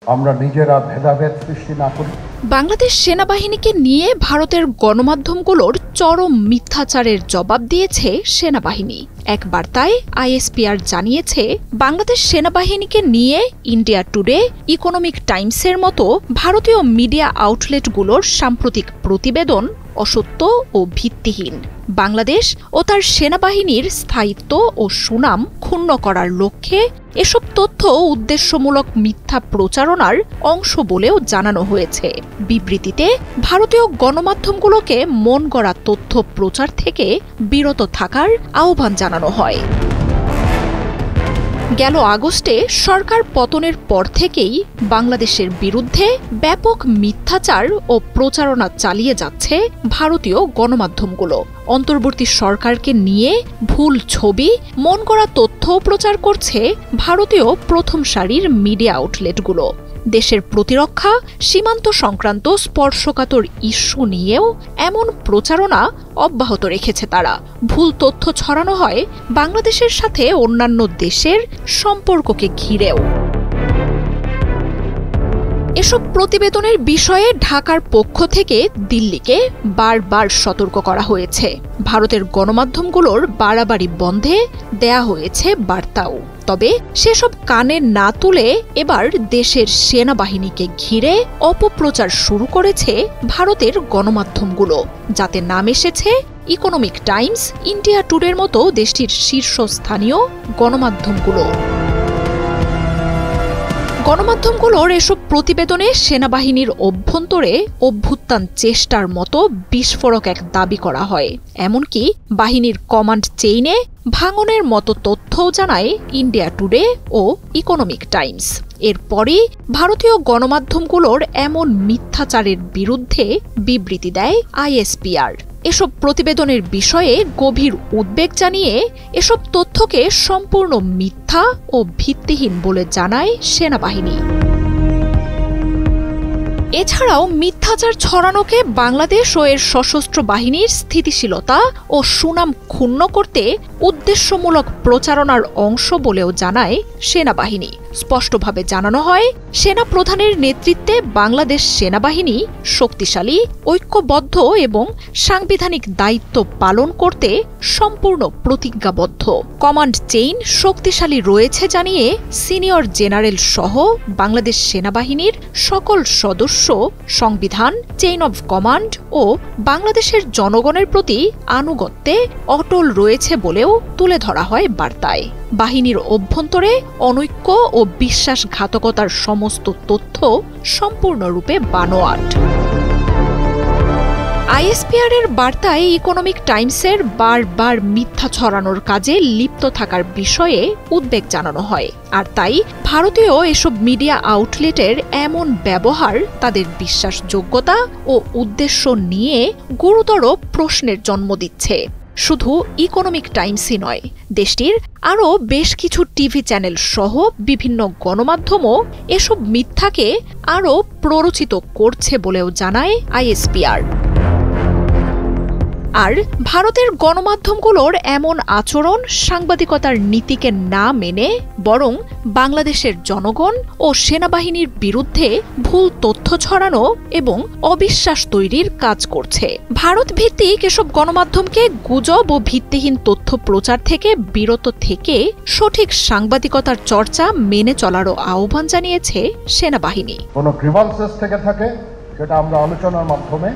আমরা নিজেরা ভেদাভেদ সৃষ্টি না করি। বাংলাদেশ সেনাবাহিনীকে নিয়ে ভারতের গণমাধ্যমগুলোর চরম মিথ্যাচারের জবাব দিয়েছে সেনাবাহিনী। এক বার্তায় আইএসপিআর জানিয়েছে, বাংলাদেশ সেনাবাহিনীকে নিয়ে ইন্ডিয়া টুডে, ইকোনমিক টাইমসের মতো ভারতীয় মিডিয়া আউটলেটগুলোর সাম্প্রতিক প্রতিবেদন অসত্য ও ভিত্তিহীন। বাংলাদেশ ও তার সেনাবাহিনীর স্থায়িত্ব ও সুনাম ক্ষুণ্ণ করার লক্ষ্যে এসব তথ্য উদ্দেশ্যমূলক মিথ্যা প্রচারণার অংশ বলেও জানানো হয়েছে। বিবৃতিতে ভারতীয় গণমাধ্যমগুলোকে মন গড়া তথ্য প্রচার থেকে বিরত থাকার আহ্বান জানানো হয়। গেল আগস্টে সরকার পতনের পর থেকেই বাংলাদেশের বিরুদ্ধে ব্যাপক মিথ্যাচার ও প্রচারণা চালিয়ে যাচ্ছে ভারতীয় গণমাধ্যমগুলো। অন্তর্বর্তী সরকারকে নিয়ে ভুল ছবি, মন গড়া তথ্য প্রচার করছে ভারতীয় প্রথম সারির মিডিয়া আউটলেটগুলো। দেশের প্রতিরক্ষা, সীমান্ত সংক্রান্ত স্পর্শকাতর ইস্যু নিয়েও এমন প্রচারণা অব্যাহত রেখেছে তারা। ভুল তথ্য ছড়ানো হয় বাংলাদেশের সাথে অন্যান্য দেশের সম্পর্ককে ঘিরেও। এসব প্রতিবেদনের বিষয়ে ঢাকার পক্ষ থেকে দিল্লিকে বারবার সতর্ক করা হয়েছে। ভারতের গণমাধ্যমগুলোর বাড়াবাড়ি বন্ধে দেয়া হয়েছে বার্তাও। তবে সেসব কানে না তুলে এবার দেশের সেনাবাহিনীকে ঘিরে অপপ্রচার শুরু করেছে ভারতের গণমাধ্যমগুলো, যাতে নাম এসেছে ইকোনমিক টাইমস, ইন্ডিয়া টুডের মতো দেশটির শীর্ষস্থানীয় গণমাধ্যমগুলো। গণমাধ্যমগুলোর এসব প্রতিবেদনে সেনাবাহিনীর অভ্যন্তরে অভ্যুত্থান চেষ্টার মতো বিস্ফোরক এক দাবি করা হয়। এমনকি বাহিনীর কমান্ড চেইনে ভাঙনের মতো তথ্যও জানায় ইন্ডিয়া টুডে ও ইকোনমিক টাইমস। এরপরই ভারতীয় গণমাধ্যমগুলোর এমন মিথ্যাচারের বিরুদ্ধে বিবৃতি দেয় আইএসপিআর। এসব প্রতিবেদনের বিষয়ে গভীর উদ্বেগ জানিয়ে এসব তথ্যকে সম্পূর্ণ মিথ্যা ও ভিত্তিহীন বলে জানায় সেনাবাহিনী। এছাড়াও মিথ্যাচার ছড়ানোকে বাংলাদেশ ও এর সশস্ত্র বাহিনীর স্থিতিশীলতা ও সুনাম ক্ষুণ্ণ করতে উদ্দেশ্যমূলক প্রচারণার অংশ বলেও জানায় সেনাবাহিনী। স্পষ্টভাবে জানানো হয়, সেনা প্রধানের নেতৃত্বে বাংলাদেশ সেনাবাহিনী শক্তিশালী, ঐক্যবদ্ধ এবং সাংবিধানিক দায়িত্ব পালন করতে সম্পূর্ণ প্রতিজ্ঞাবদ্ধ। কমান্ড চেইন শক্তিশালী রয়েছে জানিয়ে সিনিয়র জেনারেল সহ বাংলাদেশ সেনাবাহিনীর সকল সদস্য সংবিধান, চেইন অব কমান্ড ও বাংলাদেশের জনগণের প্রতি আনুগত্যে অটল রয়েছে বলেও তুলে ধরা হয় বার্তায়। বাহিনীর অভ্যন্তরে অনৈক্য ও বিশ্বাসঘাতকতার সমস্ত তথ্য সম্পূর্ণরূপে বানোয়াট। আইএসপিআর এর বার্তায় ইকোনমিক টাইমসের বারবার মিথ্যা ছড়ানোর কাজে লিপ্ত থাকার বিষয়ে উদ্বেগ জানানো হয়। আর তাই ভারতীয় এসব মিডিয়া আউটলেটের এমন ব্যবহার তাদের বিশ্বাসযোগ্যতা ও উদ্দেশ্য নিয়ে গুরুতর প্রশ্নের জন্ম দিচ্ছে। শুধু ইকোনমিক টাইমসই নয়, দেশটির আরও বেশ কিছু টিভি চ্যানেল সহ বিভিন্ন গণমাধ্যমও এসব মিথ্যাকে আরও প্ররোচিত করছে বলেও জানায় আইএসপিআর। আর ভারতের গণমাধ্যমগুলোর এমন আচরণ সাংবাদিকতার নীতিকে না মেনে বরং বাংলাদেশের জনগণ ও সেনাবাহিনীর বিরুদ্ধে ভুল তথ্য ছড়ানো এবং অবিশ্বাস তৈরির কাজ করছে। ভারত ভিত্তিক এসব গণমাধ্যমকে গুজব ও ভিত্তিহীন তথ্য প্রচার থেকে বিরত থেকে সঠিক সাংবাদিকতার চর্চা মেনে চলারও আহ্বান জানিয়েছে সেনাবাহিনী। কোনো গ্রিভান্সেস থেকে থাকে সেটা আমরা আলোচনার মাধ্যমে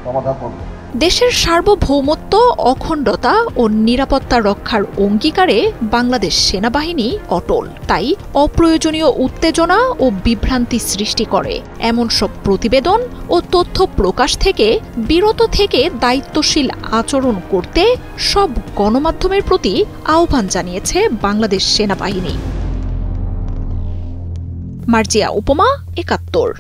সমাধান করব। দেশের সার্বভৌমত্ব, অখণ্ডতা ও নিরাপত্তা রক্ষার অঙ্গীকারে বাংলাদেশ সেনাবাহিনী অটল। তাই অপ্রয়োজনীয় উত্তেজনা ও বিভ্রান্তি সৃষ্টি করে এমন সব প্রতিবেদন ও তথ্য প্রকাশ থেকে বিরত থেকে দায়িত্বশীল আচরণ করতে সব গণমাধ্যমের প্রতি আহ্বান জানিয়েছে বাংলাদেশ সেনাবাহিনী। মার্জিয়া উপমা, ৭১।